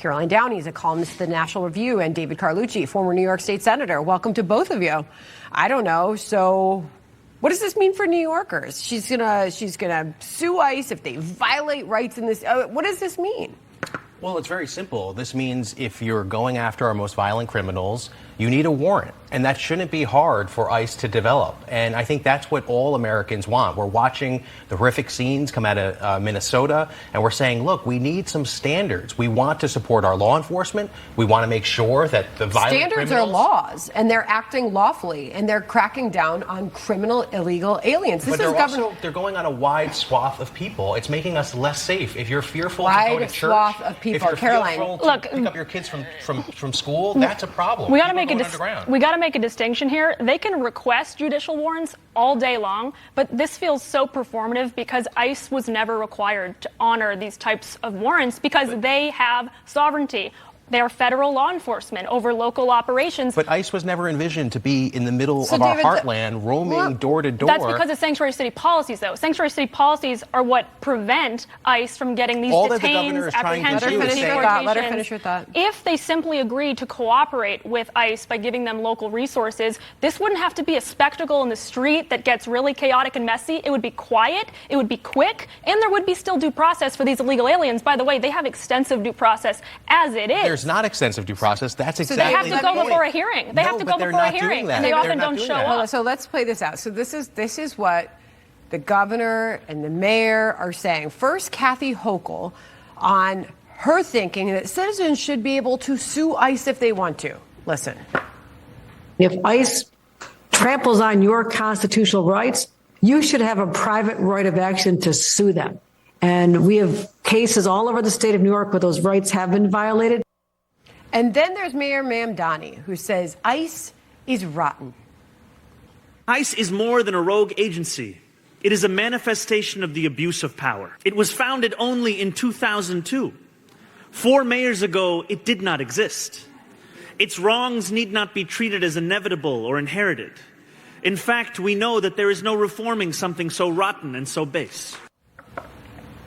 Caroline Downey is a columnist at the National Review, and David Carlucci, former New York State Senator. Welcome to both of you. I don't know. So what does this mean for New Yorkers? She's gonna sue ICE if they violate rights in this. What does this mean? Well, it's very simple. This means if you're going after our most violent criminals, you need a warrant. And that shouldn't be hard for ICE to develop. And I think that's what all Americans want. We're watching the horrific scenes come out of Minnesota, and we're saying, look, we need some standards. We want to support our law enforcement. We want to make sure that the violent standards are laws, and they're acting lawfully, and they're cracking down on criminal illegal aliens. But they're going on a wide swath of people. It's making us less safe. If you're fearful to go to church, swath of people. if you're Caroline, fearful to pick up your kids from school, that's a problem. We got to make a distinction here. They can request judicial warrants all day long, but this feels so performative because ICE was never required to honor these types of warrants because they have sovereignty. They are federal law enforcement over local operations. But ICE was never envisioned to be in the middle of our heartland, roaming door to door. That's because of sanctuary city policies, though. Sanctuary city policies are what prevent ICE from getting these detained, apprehensions, deportations. Let her finish her thought. If they simply agreed to cooperate with ICE by giving them local resources, this wouldn't have to be a spectacle in the street that gets really chaotic and messy. It would be quiet, it would be quick, and there would be still due process for these illegal aliens. By the way, they have extensive due process as it is. There's not extensive due process. That's exactly so they have to go before a hearing. They have to go before a hearing, and they often don't show up. So let's play this out. So this is what the governor and the mayor are saying. First, Kathy Hochul on her thinking that citizens should be able to sue ICE if they want to. Listen. If ICE tramples on your constitutional rights, you should have a private right of action to sue them. And we have cases all over the state of New York where those rights have been violated. And then there's Mayor Mamdani, who says ICE is rotten. ICE is more than a rogue agency. It is a manifestation of the abuse of power. It was founded only in 2002. 4 mayors ago, it did not exist. Its wrongs need not be treated as inevitable or inherited. In fact, we know that there is no reforming something so rotten and so base.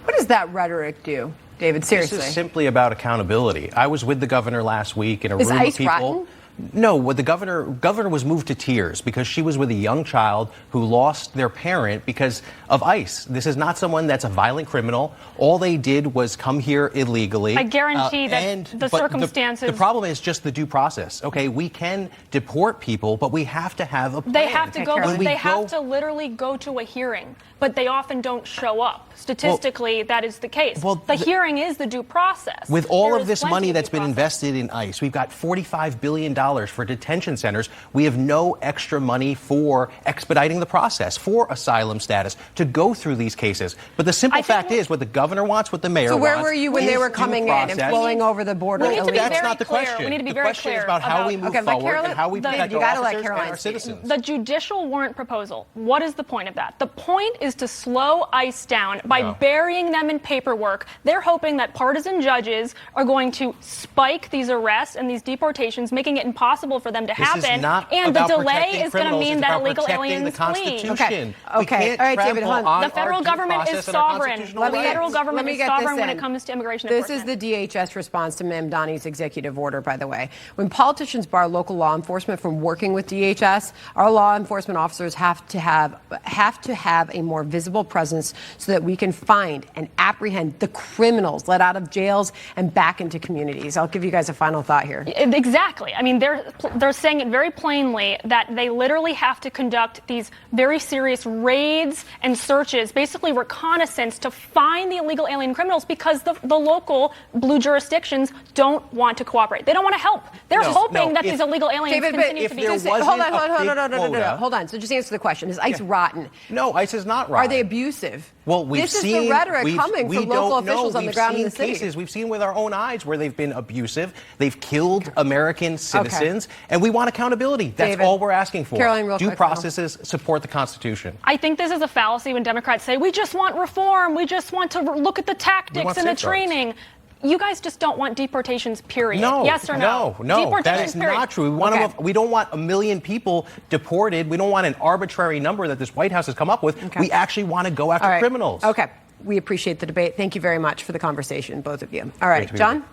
What does that rhetoric do, David? Seriously. This is simply about accountability. I was with the governor last week in a room ICE of people. Rotten? No, what the governor was moved to tears because she was with a young child who lost their parent because of ICE. This is not someone that's a violent criminal. All they did was come here illegally. I guarantee that the circumstances. The problem is just the due process. Okay, we can deport people, but we have to have a plan. They have to go. They have to literally go to a hearing, but they often don't show up. Statistically, that is the case. Well, the hearing is the due process. With all of this money that's been invested in ICE, we've got $45 billion for detention centers. We have no extra money for expediting the process, for asylum status, to go through these cases. But the simple fact is, what the governor wants, what the mayor wants. So where were you when they were coming in and flowing over the border? We need to be that's very not the clear. question. We need to be the very question clear is about how we move forward and how we protect our officers and our citizens. The judicial warrant proposal, what is the point of that? The point is to slow ICE down by burying them in paperwork. They're hoping that partisan judges are going to spike these arrests and these deportations, making it impossible for them to happen. And the delay is going to mean that illegal aliens flee. Okay. All right, David Hunt. The federal government is sovereign. The federal government is sovereign when it comes to immigration enforcement. This is the DHS response to Mamdani's executive order, by the way. When politicians bar local law enforcement from working with DHS, our law enforcement officers have to have a more visible presence so that we can find and apprehend the criminals let out of jails and back into communities. I'll give you guys a final thought here. Exactly. I mean, they're saying it very plainly that they literally have to conduct these very serious raids and searches, basically reconnaissance, to find the illegal alien criminals because the local blue jurisdictions don't want to cooperate. They don't want to help. They're hoping that these illegal aliens continue to be. Hold on. So just answer the question. Is ICE rotten? No, ICE is not rotten. Are they abusive? Well, this is the rhetoric coming from local officials on the ground in the city. We've seen with our own eyes where they've been abusive. They've killed American citizens, and we want accountability. That's all we're asking for. Caroline, due processes support the Constitution. I think this is a fallacy when Democrats say, we just want reform. We just want to look at the tactics and the training. You guys just don't want deportations, period. No. Yes or no? No. That is not true. We don't want 1 million people deported. We don't want an arbitrary number that this White House has come up with. We actually want to go after criminals. Okay. We appreciate the debate. Thank you very much for the conversation, both of you. All right, John?